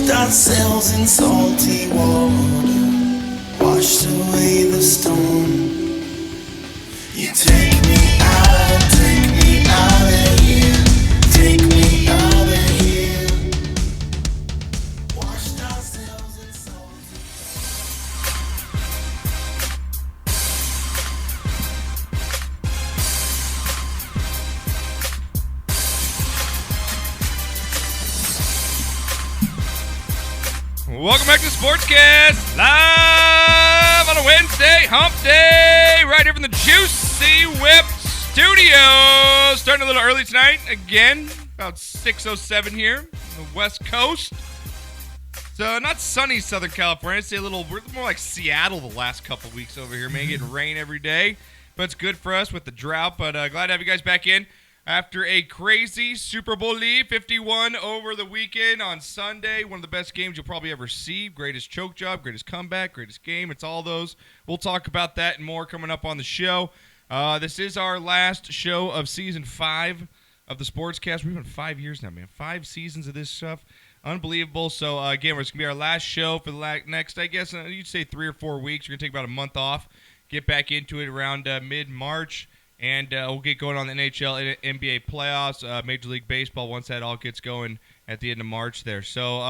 Washed ourselves in salty water, washed away the storm. You take me out of here, take me out of here. Washed ourselves in salty. Welcome back to Sportscast, live on a Wednesday, hump day, right here from the Juicy Whip Studio. Starting a little early tonight, again, about 6:07 here on the West Coast. So not sunny Southern California, I'd say we're more like Seattle the last couple weeks over here, man, getting rain every day, but it's good for us with the drought, but glad to have you guys back in. After a crazy Super Bowl lead, 51 over the weekend on Sunday. One of the best games you'll probably ever see. Greatest choke job, greatest comeback, greatest game. It's all those. We'll talk about that and more coming up on the show. This is our last show of Season 5 of the Sportscast. We've been 5 years now, man. 5 seasons of this stuff. Unbelievable. So, again, it's going to be our last show for the next, I guess, you'd say 3 or 4 weeks. We're going to take about a month off, get back into it around mid-March. And we'll get going on the NHL, NBA playoffs, Major League Baseball once that all gets going at the end of March there. So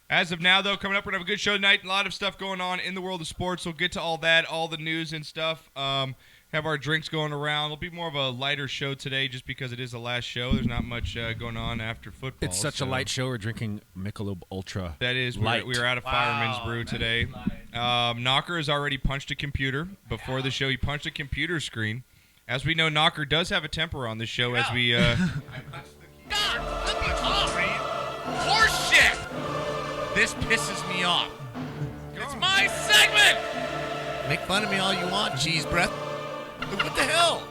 as of now, though, coming up, we're going to have a good show tonight. A lot of stuff going on in the world of sports. We'll get to all that, all the news and stuff. Have our drinks going around. It'll be more of a lighter show today just because it is the last show. There's not much going on after football. It's such a light show. We're drinking Michelob Ultra. That is light. We were at a Fireman's Brew today. Knocker has already punched a computer. Before the show, he punched a computer screen. As we know, Knocker does have a temper on this show as we... God, let me talk, man. Horseshit! This pisses me off. It's my segment! Make fun of me all you want, cheese breath. But what the hell?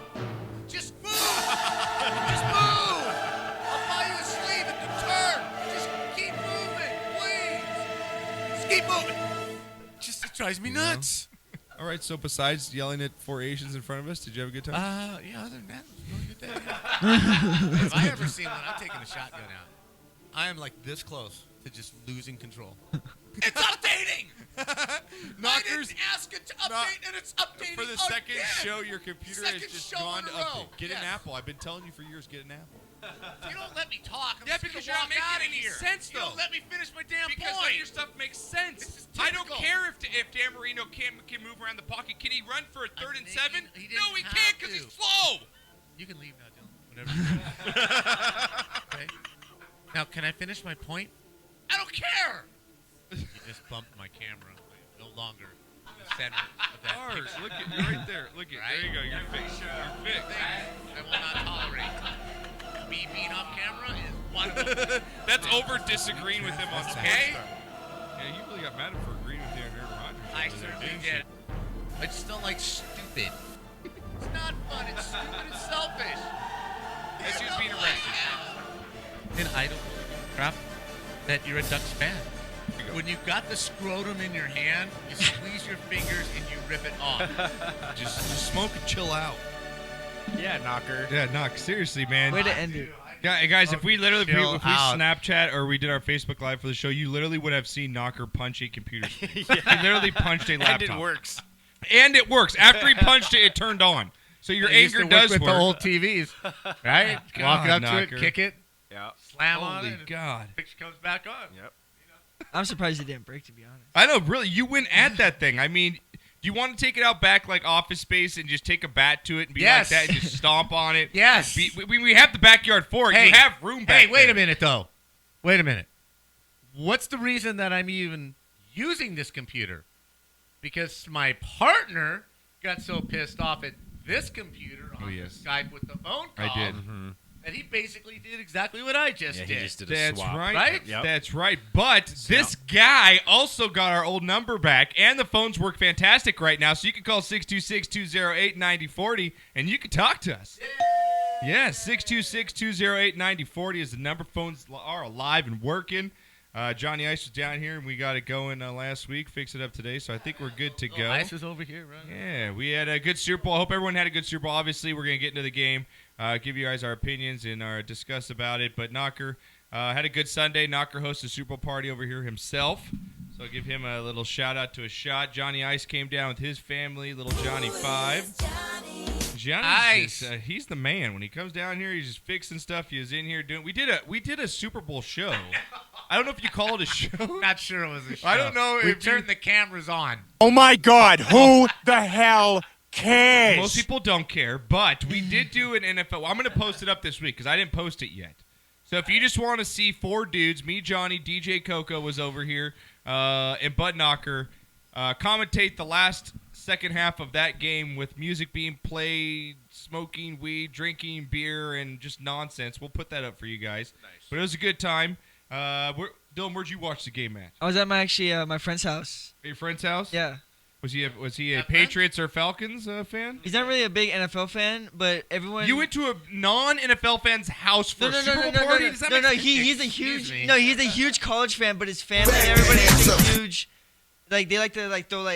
Just move! Just move! I'll buy you a sleeve at the turn. Just keep moving, please. Just keep moving. It drives me nuts. All right, so besides yelling at 4 Asians in front of us, did you have a good time? Yeah, other than that, it was a really good day. Yeah. If I ever seen one, I'm taking a shotgun out. I am like this close to just losing control. It's updating! I didn't ask it to update, and it's updating For the again. second show, your computer has just show gone in to a row. update. Get an Apple. I've been telling you for years, get an Apple. You don't let me talk. I'm Yeah, just because gonna you're not walk making out of any here. sense, You though. don't let me finish my damn Because point. none of your stuff makes sense. This is I don't typical. care if Dan Marino can move around the pocket. Can he run for a 3rd and 7? He didn't No, he have can't because to. he's slow. You can leave now, Dylan. Whatever. Okay. Now, can I finish my point? I don't care. You just bumped my camera. I'm no longer the center of that Ours, picture. look at you right there. Look at Right? there you go. You're fixed. You're fixed. I will not tolerate. Me being off camera is one of them. That's over disagreeing with him on Okay? Sportscast. Yeah, you really got mad for agreeing with Aaron Rodgers. I certainly did. I just don't like stupid. It's not fun. It's stupid. It's selfish. That's just being arrested. And I don't crap that you're a Ducks fan. When you've got the scrotum in your hand, you squeeze your fingers and you rip it off. Just smoke and chill out. Yeah, Knocker. Yeah, Knock. Seriously, man. Way to end it. Guys, if we literally Chill if we out. Snapchat or we did our Facebook Live for the show, you literally would have seen Knocker punch a computer screen. He literally punched a laptop. And it works. And it works. After he punched it, it turned on. So your anger does with work. the old TVs, right? God, Walk up Knocker. to it, kick it, Yeah. slam on Holy it, and God. the picture comes back on. Yep. I'm surprised it didn't break, to be honest. I know, really. You went at that thing. I mean, do you want to take it out back like Office Space and just take a bat to it and be Yes. like that and just stomp on it? Yes. We have the backyard for it. Hey. You have room back Hey, wait there. a minute, though. Wait a minute. What's the reason that I'm even using this computer? Because my partner got so pissed off at this computer on Skype with the phone call I did. that he basically did exactly what I just Yeah, did. he just did a That's swap. right. Right? Yep. That's right. But this guy also got our old number back, and the phones work fantastic right now. So you can call 626-208-9040, and you can talk to us. Yeah, 626-208-9040 is the number. Phones are alive and working. Johnny Ice was down here, and we got it going last week. Fixed it up today, so I think we're good to go. Ice is over here, right? Yeah, we had a good Super Bowl. I hope everyone had a good Super Bowl. Obviously, we're going to get into the game, give you guys our opinions and our discuss about it. But Knocker, Had a good Sunday. Knocker hosted a Super Bowl party over here himself. So I'll give him a little shout-out to a shot. Johnny Ice came down with his family, little Johnny 5. Johnny's just, he's the man. When he comes down here, he's just fixing stuff. He was in here doing. We did a Super Bowl show. I don't know if you call it a show. Not sure it was a show. I don't know We if turned the cameras on. Oh my God! Who the hell cares? Most people don't care, but we did do an NFL. I'm going to post it up this week because I didn't post it yet. So if you just want to see 4 dudes, me, Johnny, DJ Coco was over here, and Bud Knocker, commentate the second half of that game with music being played, smoking weed, drinking beer, and just nonsense. We'll put that up for you guys. Nice. But it was a good time. Dylan, where'd you watch the game at? I was at my friend's house. At your friend's house? Yeah. Was he a Patriots or Falcons fan? He's not really a big NFL fan, but everyone. You went to a non-NFL fan's house for a Super Bowl party? Does that make sense? He's a huge college fan, but his family and everybody is a huge. Like they like to throw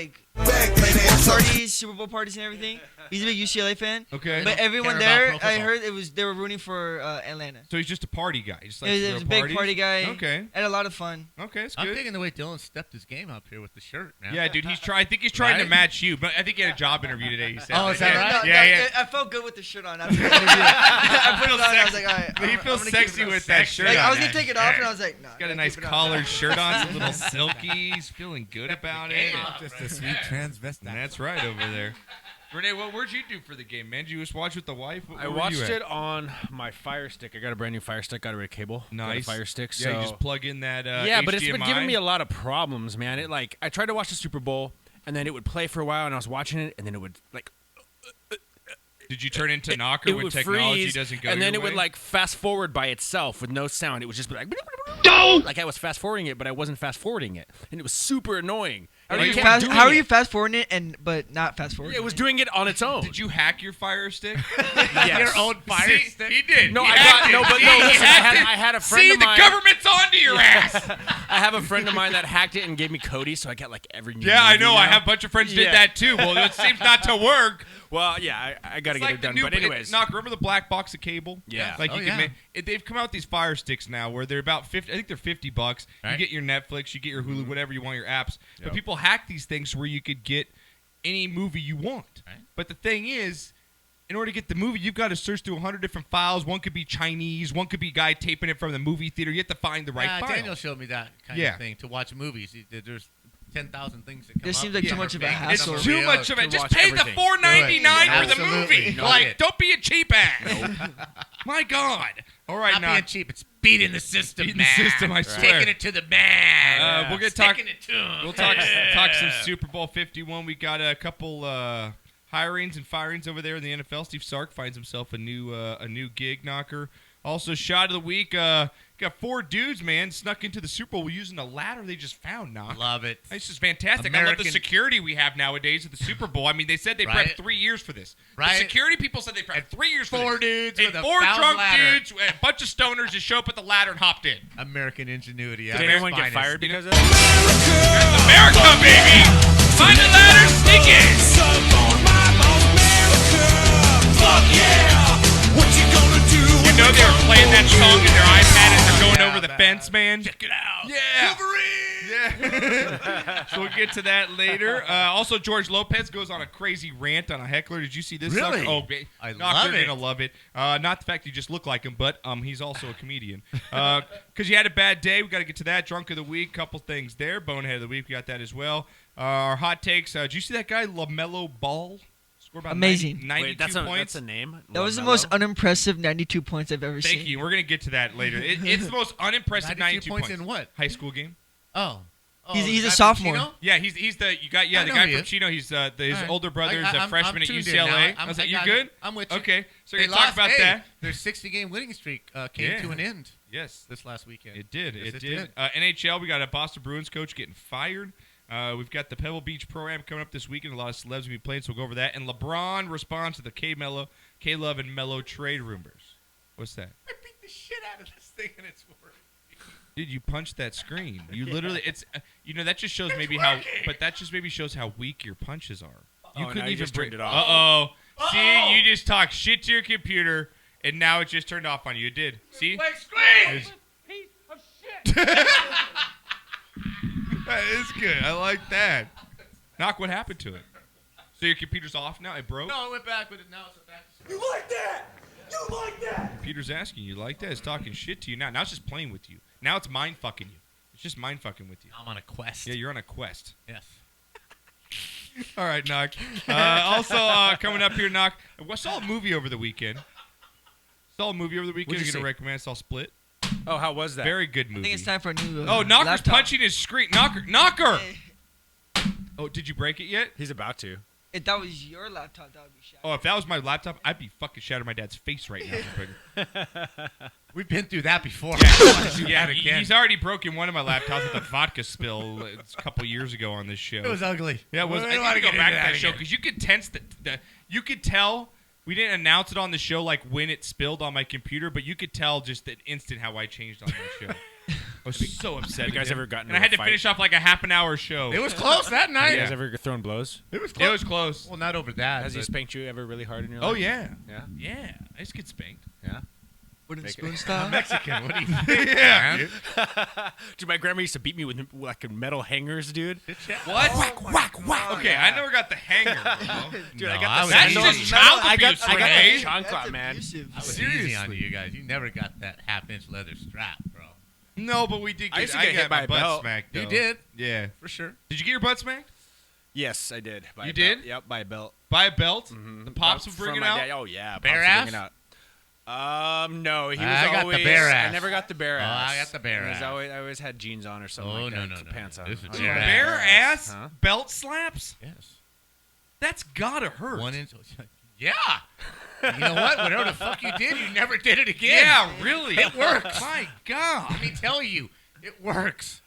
parties, Super Bowl parties and everything. He's a big UCLA fan. Okay. But everyone there, I heard they were rooting for Atlanta. So he's just a party guy. Just like He was a big party guy. Okay. Had a lot of fun. Okay, it's good. I'm digging the way Dylan stepped his game up here with the shirt, man. Yeah, dude, I think he's trying to match you, but I think he had a job interview today. He said. Oh, is that right? Yeah. I felt good with the shirt on after the interview. I put it on. I was like, all right. He feels sexy with that shirt. Like, on. I was gonna take it off, and I was like, no. He's got a nice collared shirt on, some little silky. He's feeling good about it. Just a sweet transvestite. That's right over there. Renee, what'd you do for the game, man? Did you just watch with the wife? I watched it on my Fire Stick. I got a brand new Fire Stick. Got rid of cable. Nice. Got a Fire Stick. Yeah, So you just plug in that yeah, HDMI. but it's been giving me a lot of problems, man. I tried to watch the Super Bowl, and then it would play for a while, and I was watching it, and then it would Did you turn into Knocker when would technology freeze, doesn't go and then your it would way? fast forward by itself with no sound. It would just be like I was fast forwarding it, but I wasn't fast forwarding it, and it was super annoying. How are you fast forwarding it but not fast forwarding? It was doing it on its own. Did you hack your Fire Stick? Yes. Your own Fire Stick? He did. No, He I hacked got it. no, but See, no. he Listen, hacked it. I had a friend See, of mine. the government's onto your ass. I have a friend of mine that hacked it and gave me Cody, so I got like every new Yeah, I movie know. now. I have a bunch of friends did that too. Well, it seems not to work. Well, yeah, I got to It's get like it done. the new, But anyways, Knock, remember the black box of cable? Yeah. Like Oh, you yeah. can make, they've come out with these Fire Sticks now where they're about 50. I think they're $50. You Right. get your Netflix, you get your Hulu, whatever you want, your apps. But Yep. people hack these things where you could get any movie you want. Right. But the thing is, in order to get the movie, you've got to search through 100 different files. One could be Chinese. One could be a guy taping it from the movie theater. You have to find the right file. Daniel showed me that kind of thing to watch movies. There's 10,000 10,000 things that come This up. seems like Yeah. too much of a It's hassle. It's too much of it. to Just watch pay everything. the $4.99 for the Absolutely. movie. Do Like, it. don't be a cheap ass. My God. All right, Not now. being cheap. It's beating the system, Beating the man. system, I swear. Taking it to the man. We'll get talk. Sticking it to him. We'll talk some Super Bowl 51. We got a couple hirings and firings over there in the NFL. Steve Sark finds himself a new gig, Knocker. Also, shot of the week. Got 4 dudes, man, snuck into the Super Bowl using a ladder they just found, Knock. Love it. This is fantastic. I love the American- security we have nowadays at the Super Bowl. I mean, they said they Right. prepped 3 years for this. Right. The security people said they prepped 3 years for this. 4 dudes And with a 4 found drunk ladder. dudes and a bunch of stoners just show up at the ladder and hopped in. American ingenuity. did anyone get fired because of that? That's America, baby! Find the ladder, sneak in! You know they were playing that song in their iPad as they're going over the fence, man. Check it out. Yeah. Yeah. So we'll get to that later. Also, George Lopez goes on a crazy rant on a heckler. Did you see this? Really? Oh, I Knock, love you're it. gonna love it. Not the fact you just look like him, but he's also a comedian. Because you had a bad day. We got to get to that. Drunk of the week. Couple things there. Bonehead of the week. We got that as well. Our hot takes. Did you see that guy LaMelo Ball? Score about Amazing. 92 Wait, that's points. a name? That was the LaMelo? most unimpressive 92 points I've ever seen. Thank you. We're gonna get to that later. It's the most unimpressive 92 points in what? High school game. Oh. He's the a guy from sophomore. Chino? Yeah, he's the I the know guy he from is. Chino. He's his All right. older brother is a I'm freshman at tuned in UCLA. now. I was like, I you got good? it. I'm with you. Okay, so They we're gonna talk lost. about Hey, that. Their 60-game winning streak came Yeah. to an end Yes, this last weekend. it did. Yes, It did. NHL, we got a Boston Bruins coach getting fired. We've got the Pebble Beach Pro-Am coming up this weekend. A lot of celebs will be playing, so we'll go over that. And LeBron responds to the K-Love and Melo trade rumors. What's that? I beat the shit out of this thing and it's working. Dude, you punched that screen. You literally, it's, that just shows maybe how, but that just maybe shows how weak your punches are. You Oh, couldn't now you even just turned break it off. Uh-oh. See, you just talked shit to your computer, and now it just turned off on you. It did. See? Screen! That is good. I like that. Knock, what happened to it? So your computer's off now? It broke? No, it went back, but now it's back. You like that? You like that? Computer's asking you like that. It's talking shit to you now. Now it's just playing with you. Now it's mind fucking you. It's just mind fucking with you. I'm on a quest. Yeah, you're on a quest. Yes. All right, Knock. Also, coming up here, Knock. I saw a movie over the weekend. You're going to recommend. I saw Split. Oh, how was that? Very good I movie. think it's time for a new. Oh, Knocker's laptop. punching his screen. Knocker! Hey, Oh, did you break it yet? He's about to. if that was your laptop, that would be shattered. Oh, if that was my laptop, I'd be fucking shattering my dad's face right now. We've been through that before. Yeah, he's already broken one of my laptops with a vodka spill a couple years ago on this show. It was ugly. Yeah, it was. We I don't need wanna to go get back into to that that show again. because you could tense you could tell we didn't announce it on the show like when it spilled on my computer, but you could tell just the instant how I changed on that show. I was so upset. Have you guys with him. ever gotten And I into had a to fight? finish off like a half an hour show. It was close that night. Have you guys ever thrown blows? It was close. It was close. Well, not over that. Has he but- spanked you ever really hard in your Oh life? yeah, Yeah? yeah. I just get spanked. Yeah. Wooden Make it- spoon style. Mexican. What do you think? Yeah. man? Dude, my grandma used to beat me with like metal hangers, dude. What? Whack, whack. Okay, I never got the hanger, bro. Dude, No, I got I the was That's sandals. just child I got abuse, the Renee. chancla, That's man. abusive. I was Seriously. easy on you guys. You never got that half-inch leather strap, bro. No, but we did. I used to I get got hit by my a butt belt. smacked. You though. did, Yeah. for sure. Did you get your butt smacked Yes, I did. By You a belt. did? Yep, by a belt. by a belt? Mhm. The pops would From bring it my out. dad. Oh yeah, Bear pops would ass? bring it out. No, he was I got the always. bear I ass. never got the bear Oh, ass. I got the bear It was ass. Always, I always had jeans on or something Oh, like no, that. no, with no, pants no. on. This is Oh, bear yeah. ass. Bare ass Huh? belt slaps? Yes. That's gotta hurt. 1 inch. Yeah. You know what? Whatever the fuck you did, you never did it again. Yeah, really. It works. My God. Let me tell you, it works.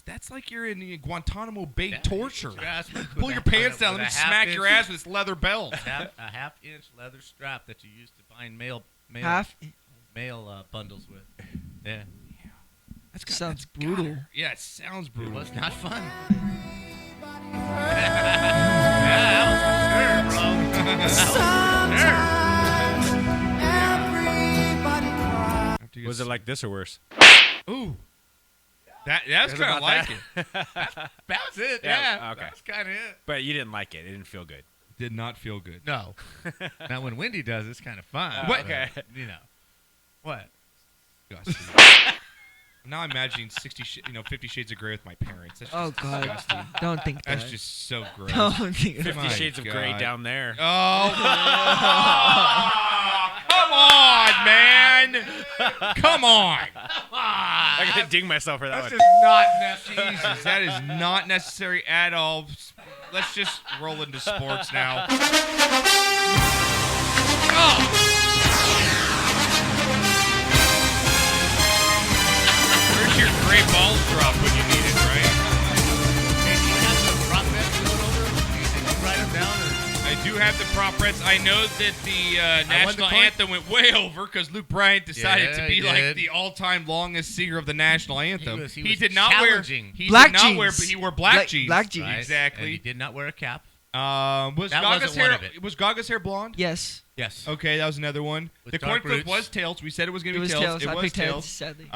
That's like you're in the Guantanamo Bay Yeah, torture. you grasp it Pull with your a- pants with down. a Let me half smack inch- your ass with this leather belt. a half-inch leather strap that you used to bind mail bundles with. Yeah. Sounds brutal. Yeah, it sounds It brutal. was not fun. Yeah, that was for sure, bro. That was for sure. Was it like this or worse? Ooh. That's It was kind of about like that. it. That was it. Yeah, Yeah. okay. That's kind of it. But you didn't like it. It didn't feel good. Did not feel good. No. Now when Wendy does, it's kind of fun. What? but, Okay. You know. What? Disgusting. Now I'm imagining 50 Shades of Grey with my parents. That's just Oh God! disgusting. Don't think that. That's just so gross. Don't think that. 50 My Shades of Grey God. down there. Oh, come on, man. Come on. I gotta ding myself for that That's one. just not necessary. Jesus, that is not necessary at all. Let's just roll into sports now. Where's your gray balls drop when you need it, right? Hey, do you have the prop bets we went over? Did you write them down? Or? I do have the prop bets. I know that the national coin. anthem went way over because Luke Bryant decided Yeah, to be he like did. the all-time longest singer of the national anthem. was- he He was did not challenging. wear. He Black did not wear. jeans. But he wore black jeans. Black jeans. Right? Exactly. And he did not wear a cap. Was That Gaga's wasn't one hair? of it. Was Gaga's hair blonde? Yes, Yes. Okay, that was another one. With The coin dark flip roots. was tails. We said it was going it to be was tails. tails. It I was picked heads, tails. sadly.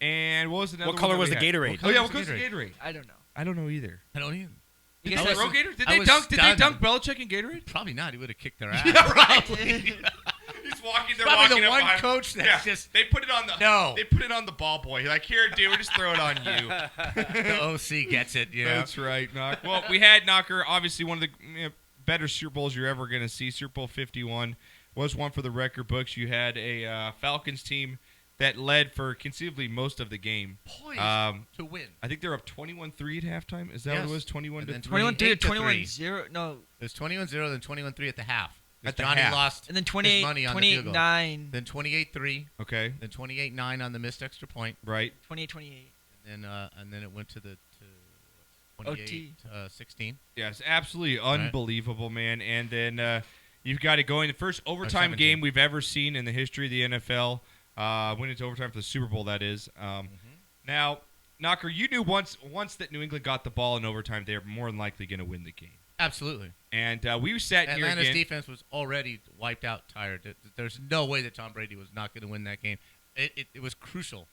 And what was another? What color one was that the we had? Gatorade? Oh yeah, What what color color was was the the Gatorade? I don't know. I don't know either. I don't even. You Is guys it was- Roe Gator? Did I they was dunk? Did they stunned. dunk Belichick in Gatorade? Probably not. He would have kicked their ass. Yeah, right. He's walking. They're Probably walking the up one behind him. coach that's Yeah, just they put it on the No. They put it on the ball boy. Like, here, dude, we'll just throw it on you. the OC gets it. You know. That's right, Knock. Well, we had Knocker. Obviously, one of the better Super Bowls you're ever going to see. Super Bowl 51 was one for the record books. You had a Falcons team that led for conceivably most of the game. Poised to win. I think they're up 21-3 at halftime. Is that what Yes. it was? 21 And to then 21-3 28 or to 21-0. No, It was 21-0, then 21-3 at the half. At the Johnny half. lost and then his 28, money on the field goal. 28-9, Then 28-3, Okay, then 28-9 on the missed extra point, right. 28-28. and then it went to the OT. 28-16. Yes, absolutely unbelievable, man. And then you've got it going. The first overtime 17. game we've ever seen in the history of the NFL. Went into overtime for the Super Bowl, that is. Now, Knocker, you knew once that New England got the ball in overtime, they're more than likely going to win the game. Absolutely. And we sat here Atlanta's again. defense was already wiped out, tired. There's no way that Tom Brady was not going to win that game. It was crucial.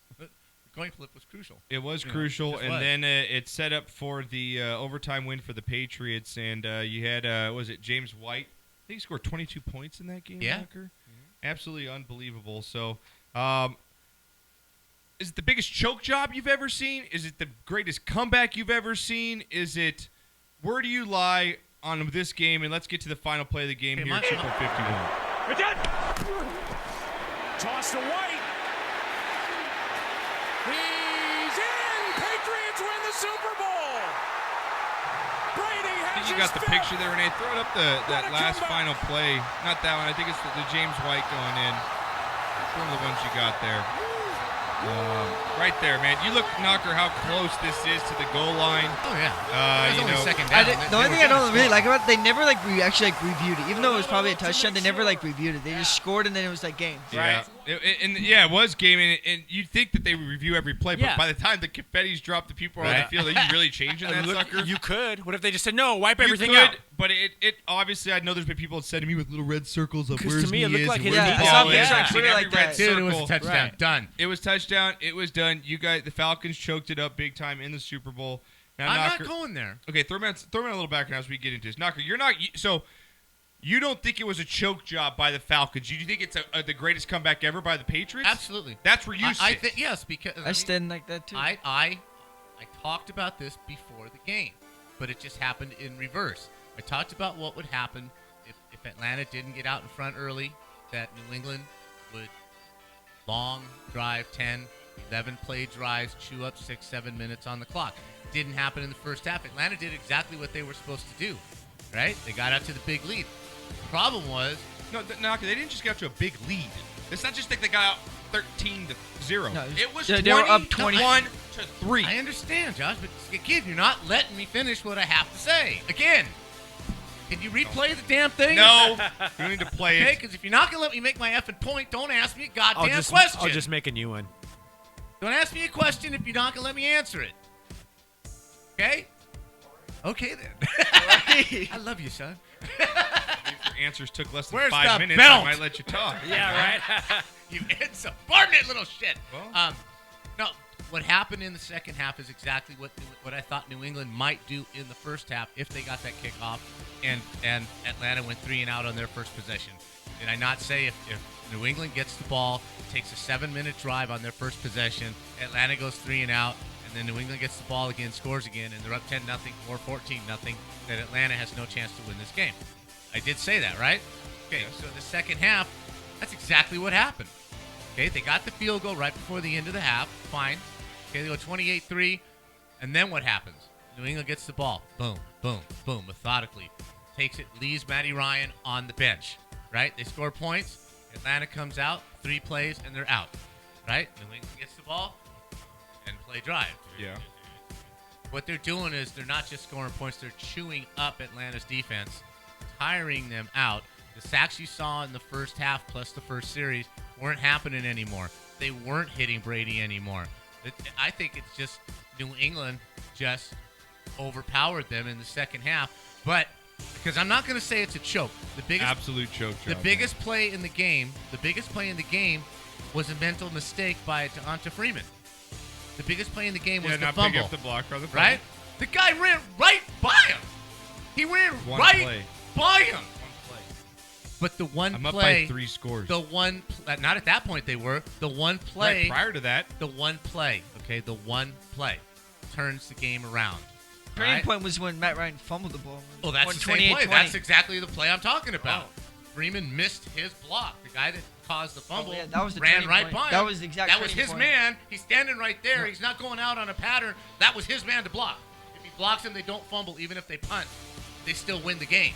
coin flip was crucial. It was You know, crucial, just and was. then it set up for the overtime win for the Patriots, and you had, was it James White? I think he scored 22 points in that game, Yeah. Knocker. Absolutely unbelievable. So, is it the biggest choke job you've ever seen? Is it the greatest comeback you've ever seen? Is it, where do you lie on this game? And let's get to the final play of the game here at Super 51. Toss to White. He's in. Patriots win the Super Bowl. Brady I has think you his got the fifth. picture there, Renee. Throw it up that last final play. Not that one. I think it's the James White going in. It's one of the ones you got there. Right there, man. You look, Knocker, how close this is to the goal line. Oh, yeah. You It was only know, second I down. did, the only thing I don't really like about it, they never like actually like reviewed it. Even though it was probably a touchdown, they never like reviewed it. They just scored and then it was like game. Yeah, it was game, and you'd think that they would review every play, but Yeah. by the time the confetti's dropped, the people are on the Right. field. Are you really changing that sucker? You could. What if they just said no? Wipe You everything could, out. but it obviously, I know there's been people that said to me with little red circles of 'Cause where's to me, he it looked is like and his where's knee the was ball up is. there. I've seen Twitter every like red that. Dude, it circle. was a touchdown. Right. Done. It was touchdown. It was done. You guys, the Falcons choked it up big time in the Super Bowl. Now, I'm Knocker, not going there. okay, throw me a little background as we get into this. Knocker, you're not so. You don't think it was a choke job by the Falcons? You think it's the greatest comeback ever by the Patriots? Absolutely. That's where you I sit. think yes, because I stand like that too. I talked about this before the game, but it just happened in reverse. I talked about what would happen if Atlanta didn't get out in front early, that New England would long drive 10, 11 play drives, chew up 6-7 minutes on the clock. Didn't happen in the first half. Atlanta did exactly what they were supposed to do, right? They got out to the big lead. The problem was No, Knocker, they didn't just get out to a big lead. It's not just like they got out 13-0. No, It was they 20 were up 20. 21-3. I understand, Josh, but again, you're not letting me finish what I have to say. Again, can you replay the damn thing? No, you don't need to play Okay, it. because if you're not going to let me make my effing point, don't ask me a I'll goddamn just question. make a new one. Don't ask me a question if you're not going to let me answer it. Okay? Okay, then. I love you, son. If your answers took less than Where's 5 the minutes, belt? I might let you talk. Yeah, right. You insubordinate little shit. Well. No, what happened in the second half is exactly what I thought New England might do in the first half if they got that kickoff and Atlanta went 3 and out on their first possession. Did I not say if New England gets the ball, takes a 7-minute drive on their first possession, Atlanta goes 3 and out, and then New England gets the ball again, scores again, and they're up 10-0 or 14-0, that Atlanta has no chance to win this game. I did say that, right? Okay, so the second half, that's exactly what happened. Okay, they got the field goal right before the end of the half. Fine. Okay, they go 28-3, and then what happens? New England gets the ball. Boom, boom, boom, methodically. Takes it, leaves Matty Ryan on the bench, right? They score points. Atlanta comes out, 3 plays, and they're out, right? New England gets the ball and play drive. Yeah. What they're doing is they're not just scoring points, they're chewing up Atlanta's defense, tiring them out. The sacks you saw in the first half plus the first series weren't happening anymore. They weren't hitting Brady anymore. I think it's just New England just overpowered them in the second half. But because I'm not going to say it's a choke. The biggest Absolute choke job. the biggest play in the game was a mental mistake by Devonta Freeman. The biggest play in the game was the not fumble. picking up the block or the fumble. Right? The guy ran right by him. He ran One right play. by him. One play. But the one I'm up play, by 3 scores. the one, not at that point they were. The one play, Right, prior to that, the one play, okay, the one play turns the game around. Turning right? point was when Matt Ryan fumbled the ball. Oh, that's Won the same play. 28-20. That's exactly the play I'm talking about. Freeman missed his block. The guy that caused the fumble yeah, that was the ran turning right point. by him. That was the exact That was turning his point. man. He's standing right there. He's not going out on a pattern. That was his man to block. If he blocks him, they don't fumble. Even if they punt, they still win the game.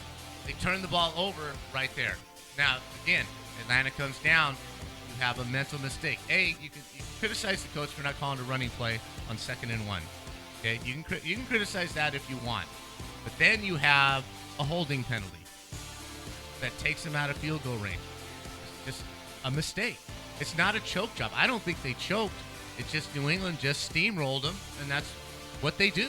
They turn the ball over right there. Now, again, Atlanta comes down. You have a mental mistake. You can criticize the coach for not calling a running play on 2nd and 1. Okay, you can criticize that if you want, but then you have a holding penalty that takes them out of field goal range. It's just a mistake. It's not a choke job. I don't think they choked. It's just New England just steamrolled them, and that's what they do.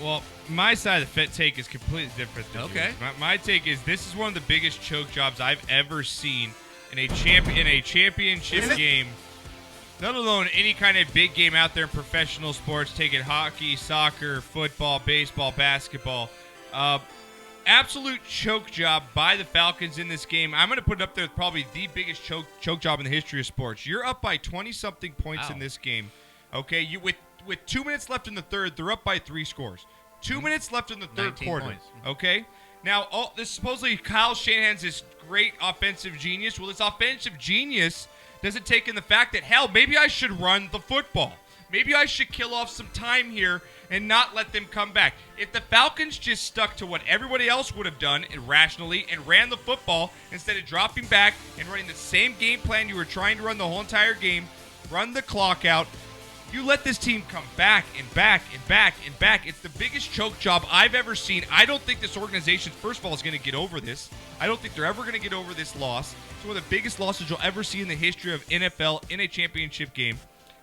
well, my side of the fit take is completely different than Okay. yours. My take is this is one of the biggest choke jobs I've ever seen in a championship game Let alone any kind of big game out there in professional sports. Take it hockey, soccer, football, baseball, basketball. Absolute choke job by the Falcons in this game. I'm going to put it up there with probably the biggest choke job in the history of sports. You're up by 20-something points in this game. Okay, you with 2 minutes left in the third, they're up by 3 scores. 2 minutes left in the third quarter. Points. Okay? Now, this supposedly Kyle Shanahan's this great offensive genius. Well, this offensive genius doesn't take in the fact that, hell, maybe I should run the football. Maybe I should kill off some time here and not let them come back. If the Falcons just stuck to what everybody else would have done irrationally and ran the football instead of dropping back and running the same game plan you were trying to run the whole entire game, run the clock out, you let this team come back and back and back and back. It's the biggest choke job I've ever seen. I don't think this organization, first of all, is going to get over this. I don't think they're ever going to get over this loss. It's one of the biggest losses you'll ever see in the history of NFL in a championship game.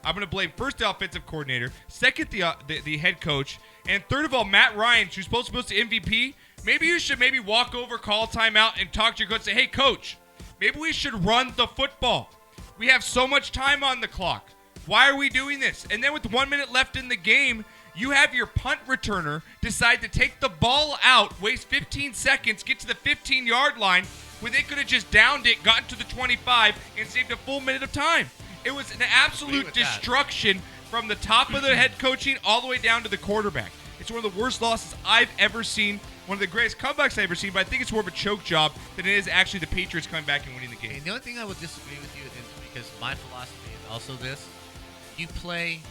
I'm going to blame first the offensive coordinator, second the head coach, and third of all, Matt Ryan, who's supposed to be MVP. Maybe you should walk over, call timeout, and talk to your coach and say, hey, coach, maybe we should run the football. We have so much time on the clock. Why are we doing this? And then with 1 minute left in the game, you have your punt returner decide to take the ball out, waste 15 seconds, get to the 15-yard line, when they could have just downed it, gotten to the 25, and saved a full minute of time. It was an absolute destruction from the top of the head coaching all the way down to the quarterback. It's one of the worst losses I've ever seen, one of the greatest comebacks I've ever seen, but I think it's more of a choke job than it is actually the Patriots coming back and winning the game. And the only thing I would disagree with you is because my philosophy is also this. You play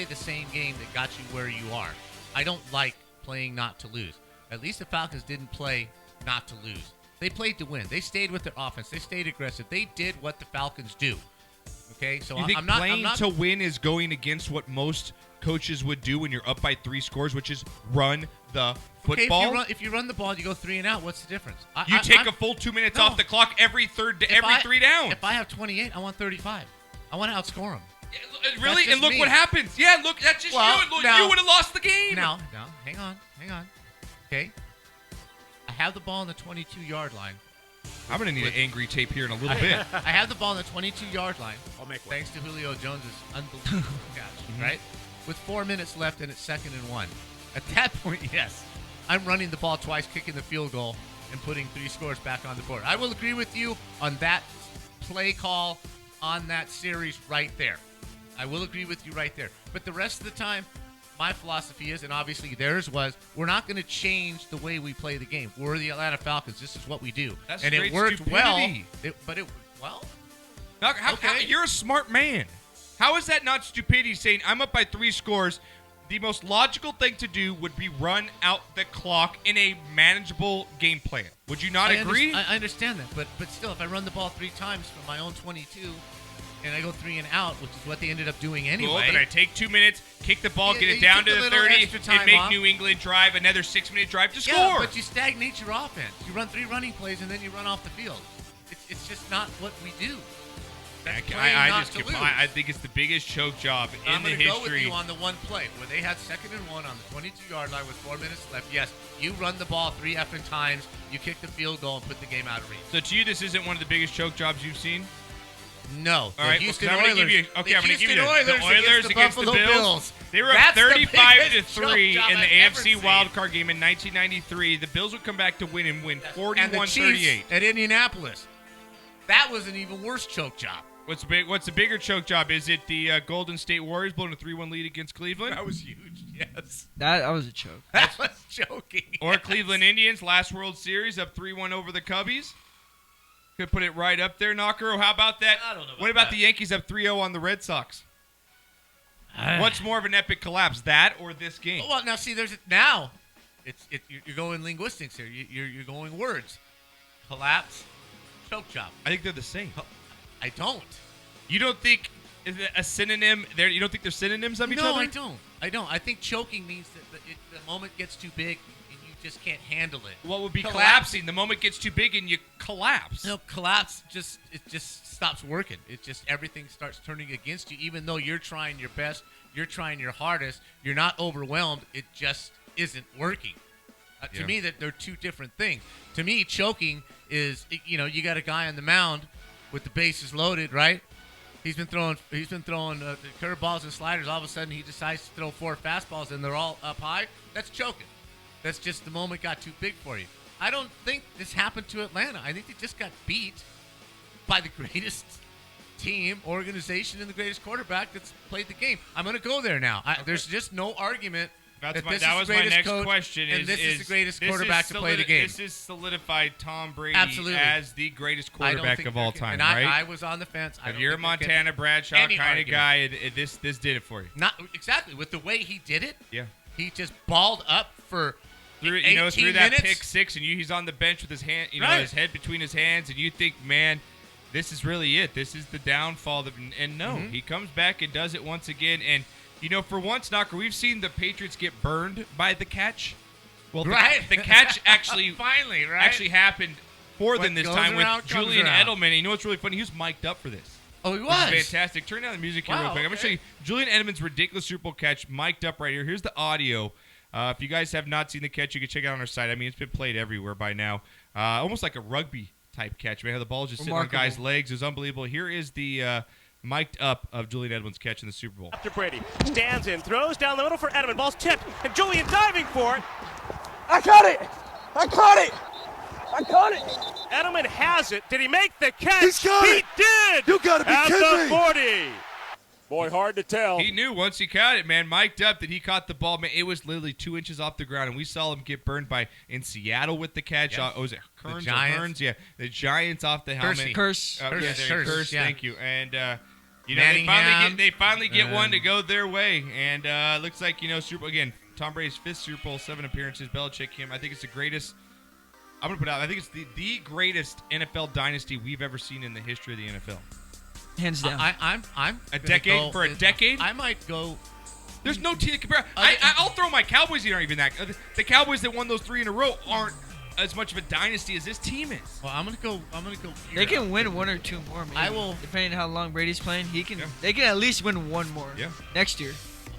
the same game that got you where you are. I don't like playing not to lose. At least the Falcons didn't play not to lose. They played to win. They stayed with their offense. They stayed aggressive. They did what the Falcons do. Okay, so you think I'm not playing to win is going against what most coaches would do when you're up by 3 scores, which is run the football. Okay, if you run the ball, you go 3 and out. What's the difference? You take a full 2 minutes off the clock every 3 downs. If I have 28, I want 35. I want to outscore them. Really? And look what happens. Yeah, look, that's just you. You would have lost the game. Now, hang on. Okay. I have the ball on the 22-yard line. I'm going to need an angry tape here in a little bit. I have the ball on the 22-yard line. I'll make one. Thanks to Julio Jones' unbelievable catch, right? With 4 minutes left and it's 2nd and 1. At that point, yes, I'm running the ball twice, kicking the field goal, and putting 3 scores back on the board. I will agree with you on that play call on that series right there. I will agree with you right there. But the rest of the time, my philosophy is, and obviously theirs was, we're not going to change the way we play the game. We're the Atlanta Falcons. This is what we do. That's and straight it worked stupidity. well. You're a smart man. How is that not stupidity saying, I'm up by 3 scores? The most logical thing to do would be run out the clock in a manageable game plan. Would you not agree? I understand that, but still, if I run the ball 3 times from my own 22 and I go 3 and out, which is what they ended up doing anyway. Cool, then I take 2 minutes, kick the ball, get it down to the 30, and make New England drive another 6-minute drive to score. Yeah, but you stagnate your offense. You run 3 running plays and then you run off the field. It's just not what we do. I think it's the biggest choke job in the history. I'm going to go with you on the one play where they had 2nd and 1 on the 22-yard line with 4 minutes left. Yes, you run the ball 3 effing times, you kick the field goal and put the game out of reach. So to you, this isn't one of the biggest choke jobs you've seen? No. All right, Houston I'm going to give you. Okay, I'm going to give you the Oilers against the Buffalo Bills. They were up 35-3 in the AFC wildcard game in 1993. The Bills would come back to win 41-38. And the Chiefs at Indianapolis. That was an even worse choke job. What's the bigger choke job? Is it the Golden State Warriors blowing a 3-1 lead against Cleveland? That was huge. Yes. That was a choke. That was joking. Or Cleveland Indians last World Series up 3-1 over the Cubbies. Could put it right up there, Knocker. Or how about that? I don't know. What about the Yankees up 3-0 on the Red Sox? What's more of an epic collapse, that or this game? Well, now see, you're going linguistics here. You're going words. Collapse, choke job. I think they're the same. I don't. You don't think is it a synonym? You don't think they're synonyms of each other? No, I don't. I think choking means that the moment gets too big and you just can't handle it. What would be collapsing? The moment gets too big and you collapse. No, collapse just stops working. It just everything starts turning against you. Even though you're trying your best, you're trying your hardest, you're not overwhelmed. It just isn't working. To me, that they're 2 different things. To me, choking is you got a guy on the mound with the bases loaded, right? He's been throwing curveballs and sliders. All of a sudden, he decides to throw 4 fastballs, and they're all up high. That's choking. That's just the moment got too big for you. I don't think this happened to Atlanta. I think they just got beat by the greatest team, organization, and the greatest quarterback that's played the game. I'm going to go there now. There's just no argument that was my next question. And this is the greatest quarterback to play the game. This is solidified Tom Brady Absolutely. as the greatest quarterback of all time, and right? I was on the fence. If you're a Montana Bradshaw kind of guy, this did it for you. Not exactly with the way he did it. Yeah, he just balled up for through 18 that minutes. pick six, and he's on the bench with his hand, Right. his head between his hands, and you think, man, this is really it. This is the downfall. And no, he comes back and does it once again. And for once, Knocker, we've seen the Patriots get burned by the catch. Well, the catch actually finally actually happened for them this time with Julian around. Edelman. And you know what's really funny? He was mic'd up for this. Oh, he was? Fantastic. Turn down the music here real quick. I'm going to show you Julian Edelman's ridiculous Super Bowl catch mic'd up right here. Here's the audio. If you guys have not seen the catch, you can check it out on our site. I mean, it's been played everywhere by now. Almost like a rugby type catch, man. How the ball's just sitting on guys' legs is unbelievable. Here is the mic'd up of Julian Edelman's catch in the Super Bowl. After Brady stands in, throws down the middle for Edelman. Ball's tipped, and Julian diving for it. I caught it! Edelman has it. Did he make the catch? He's got he it. did! You gotta be at kidding the me. 40. Boy, hard to tell. He knew once he caught it, man, mic'd up, that he caught the ball. Man, it was literally 2 inches off the ground, and we saw him get burned in Seattle with the catch. Yes. Was it Kearns The or Giants? Hearns? Yeah, the Giants off the helmet. Curse. Curse, yeah. Thank you. And they Manningham. finally get one to go their way. And looks like Super Bowl again. Tom Brady's 5th Super Bowl, 7 appearances. Belichick him. I think it's the greatest. I'm gonna put it out. I think it's the greatest NFL dynasty we've ever seen in the history of the NFL. Hands down. I'm A decade for a decade. I might go. There's no team to compare. I'll throw my Cowboys in. Aren't even that. The Cowboys that won those 3 in a row aren't as much of a dynasty as this team is. Well, I'm gonna go. They can win 1 or 2 more. Maybe. I will. Depending on how long Brady's playing, he can. Yeah. They can at least win 1 more. Yeah. Next year.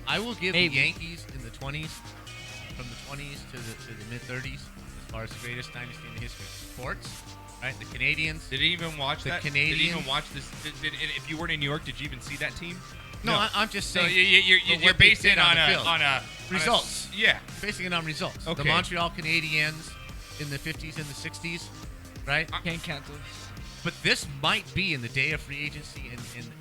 I will give Maybe. the Yankees in the 20s, from the 20s to the mid 30s, as far as the greatest dynasty in the history of sports. Right, the Canadians. Did he even watch The that? Canadians. Did he even watch this? If you weren't in New York, did you even see that team? No. I'm just So saying. you're basing it on a results. Yeah. Basing it on results. Okay. The Montreal Canadiens in the 50s and the 60s, right? Can't count those. But this might be in the day of free agency in the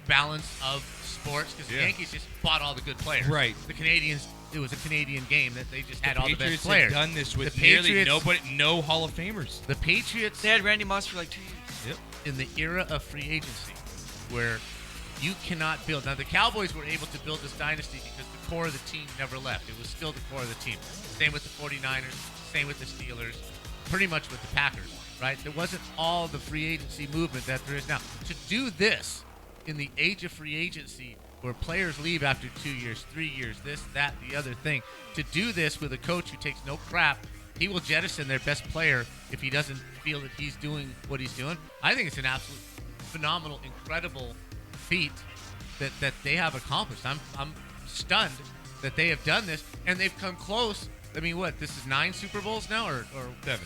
balance of sports, because the Yankees just bought all the good players. Right. The Canadians, it was a Canadian game that they just had all the best Patriots players. have done this with The nearly Patriots- no Hall of Famers. The Patriots They had Randy Moss for like 2 years. in the era of free agency, where you cannot build. Now, the Cowboys were able to build this dynasty because the core of the team never left. It was still the core of the team. Same with the 49ers, same with the Steelers, pretty much with the Packers, right? There wasn't all the free agency movement that there is now. To do this in the age of free agency, where players leave after 2 years, 3 years, this, that, the other thing, to do this with a coach who takes no crap, he will jettison their best player if he doesn't feel that he's doing what he's doing. I think it's an absolute phenomenal, incredible feat that they have accomplished. I'm stunned that they have done this, and they've come close. I mean, what? This is 9 Super Bowls now, or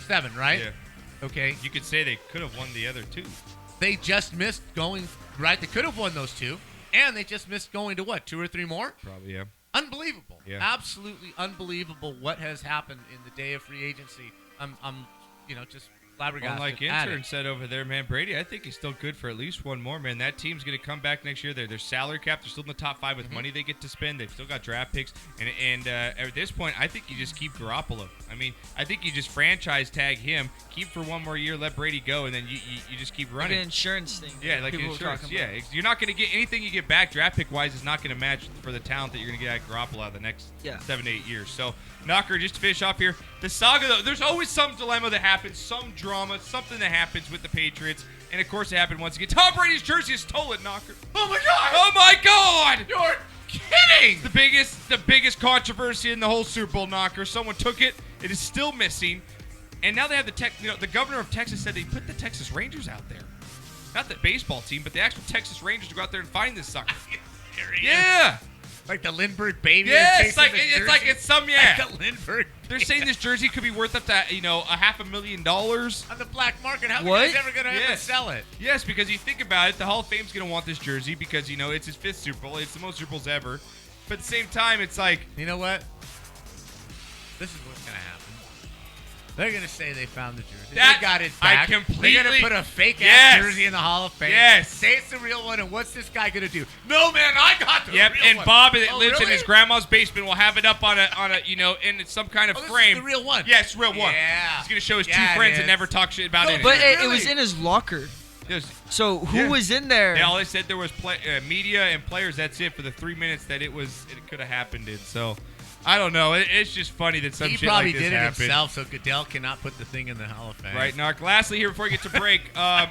7, right? Yeah. Okay. You could say they could have won the other 2. They just missed going right. They could have won those 2, and they just missed going to what, 2 or 3 more? Probably, yeah. Unbelievable. Yeah. Absolutely unbelievable what has happened in the day of free agency. I'm just flabbergasted. Well, like at Intern it. said over there, man, Brady, I think he's still good for at least 1 more, man. That team's going to come back next year. Their salary cap, they're still in the top 5 with money they get to spend. They've still got draft picks. And at this point, I think you just keep Garoppolo. I mean, I think you just franchise tag him, keep for 1 more year, let Brady go, and then you just keep running. Like an insurance thing. Yeah, like people were insurance. talking Yeah, about. you're not going to get anything you get back draft pick wise is not going to match for the talent that you're going to get at Garoppolo out of the next 7 to 8 years. So, Knocker, just to finish off here, the saga though, there's always some dilemma that happens, some drama, something that happens with the Patriots, and of course it happened once again. Tom Brady's jersey is stolen, Knocker. Oh my God! Oh my God! You're kidding! The biggest controversy in the whole Super Bowl, Knocker. Someone took it. It is still missing. And now they have the governor of Texas said they put the Texas Rangers out there. Not the baseball team, but the actual Texas Rangers to go out there and find this sucker. There he is. Yeah. Like the Lindbergh baby. Yeah, chasing it's like the it's jersey. like it's some Like the Lindbergh They're saying this jersey could be worth up to, $500,000 on the black market. How What? is ever going to ever sell it? Yes, because you think about it, the Hall of Fame's going to want this jersey because, it's his 5th Super Bowl. It's the most Super Bowls ever. But at the same time, it's like... You know what? This is what's going to happen. They're going to say they found the jersey. They got it back. They're going to put a fake-ass jersey in the Hall of Fame. Yes. Say it's the real one, and what's this guy going to do? No, man, I got the real one. And Bob that lives really? in his grandma's basement will have it up on a in some kind of frame. This is the real one. Yes, real one. Yeah. He's going to show his 2 friends and never talk shit about it. But it was in his locker. So who was in there? Yeah, all they said there was media and players. That's it for the 3 minutes that it could have happened in. So I don't know. It's just funny that some shit like this He probably did it happened. himself, so Goodell cannot put the thing in the Hall of Fame. Right, Narc. Lastly, here before we get to break, a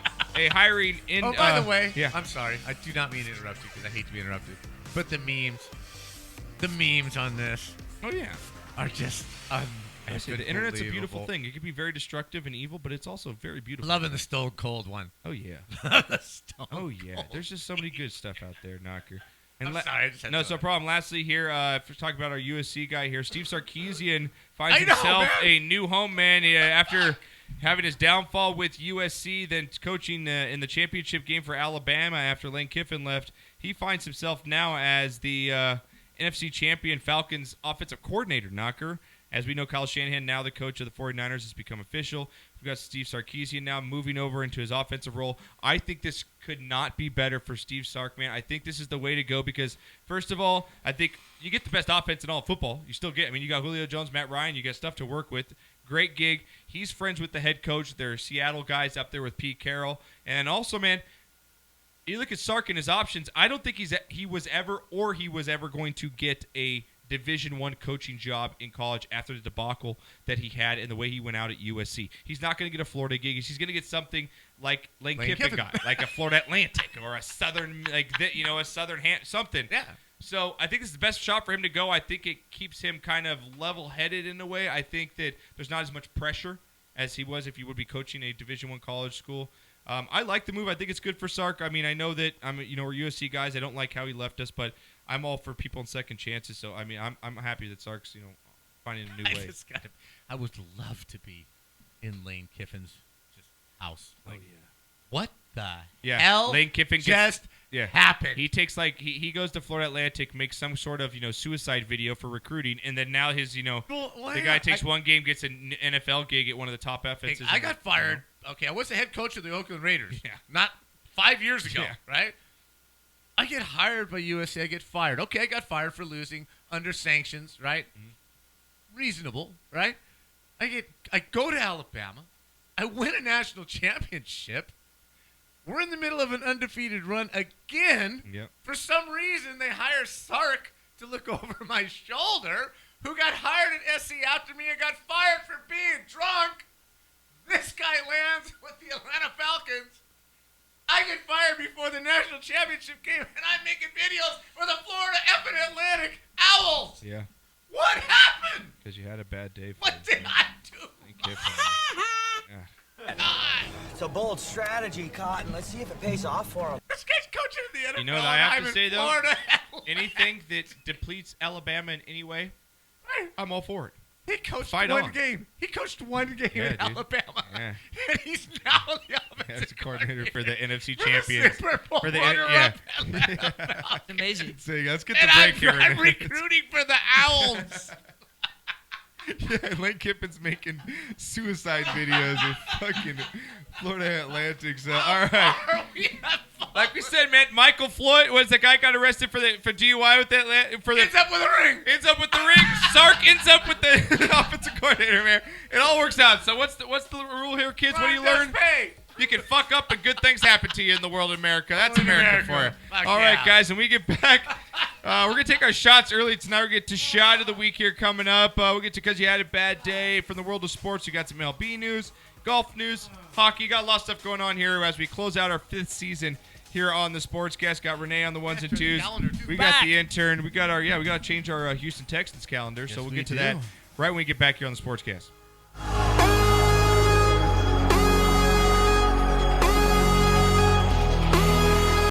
hiring in. Oh, by the way, yeah. I'm sorry. I do not mean to interrupt you because I hate to be interrupted. But the memes on this. Oh yeah. Are just the internet's a beautiful thing. It can be very destructive and evil, but it's also very beautiful. Loving the Stone Cold one. Oh yeah. Cold. There's just so many good stuff out there, Knocker. I'm sorry. I just had no, to- it's no problem. Lastly, here, if we're talking about our USC guy here, Steve Sarkisian finds himself a new home, man. After having his downfall with USC, then coaching in the championship game for Alabama after Lane Kiffin left, he finds himself now as the NFC champion Falcons offensive coordinator, Knocker. As we know, Kyle Shanahan, now the coach of the 49ers, has become official. We've got Steve Sarkisian now moving over into his offensive role. I think this could not be better for Steve Sark, man. I think this is the way to go because, first of all, I think you get the best offense in all of football. You still get, you got Julio Jones, Matt Ryan. You got stuff to work with. Great gig. He's friends with the head coach. They're Seattle guys up there with Pete Carroll. And also, man, you look at Sark and his options. I don't think he was ever going to get a Division I coaching job in college after the debacle that he had and the way he went out at USC. He's not going to get a Florida gig. He's going to get something like Lane Kiffin got, like a Florida Atlantic or a Southern, a Southern something. Yeah. So I think this is the best shot for him to go. I think it keeps him kind of level-headed in a way. I think that there's not as much pressure as he was if he would be coaching a Division I college school. I like the move. I think it's good for Sark. I mean, I know that we're USC guys. I don't like how he left us, but I'm all for people in second chances. So I mean, I'm happy that Sark's finding a new way. I would love to be in Lane Kiffin's house. Oh yeah. What the hell? Lane Kiffin happened. He takes he goes to Florida Atlantic, makes some sort of suicide video for recruiting, and then now his the guy takes one game, gets an NFL gig at one of the top FSs. I got fired. Okay, I was the head coach of the Oakland Raiders. Yeah. Not 5 years ago, right? I get hired by USC. I get fired. Okay, I got fired for losing under sanctions, right? Mm-hmm. Reasonable, right? I go to Alabama. I win a national championship. We're in the middle of an undefeated run again. Yep. For some reason, they hire Sark to look over my shoulder, who got hired at SC after me and got fired for being drunk. This guy lands with the Atlanta Falcons. I get fired before the national championship game, and I'm making videos for the Florida effing Atlantic Owls. Yeah. What happened? Because you had a bad day. What did I do? It's a bold strategy, Cotton. Let's see if it pays off for him. This guy's coaching in the NFL. You know what I have to say, though? Florida Anything that depletes Alabama in any way, I'm all for it. He coached Fight one on. game. He coached one game in dude. Alabama. Yeah. And he's now the offensive coordinator for the NFC for champions. The Super Bowl For the runner-up It's amazing. So let's get the and break here. I'm recruiting for the Owls. Yeah, Lane Kiffin's making suicide videos with fucking Florida Atlantics. All right. Like we said, man, Michael Floyd was the guy got arrested for DUI with that Ends up with a ring. Ends up with the ring. Sark ends up with the offensive coordinator, man. It all works out. So what's the rule here, kids? What do you learn? You can fuck up and good things happen to you in the world of America. That's America for you. All right, guys, when we get back, we're going to take our shots early tonight. We're going to get to Shot of the Week here coming up. We'll get to Because You Had a Bad Day. From the world of sports, you got some MLB news, golf news, hockey. Got a lot of stuff going on here as we close out our 5th season here on the Sportscast. Got Renee on the ones and twos. We got the intern. We got to change our Houston Texans calendar. So we'll get to that right when we get back here on the Sportscast.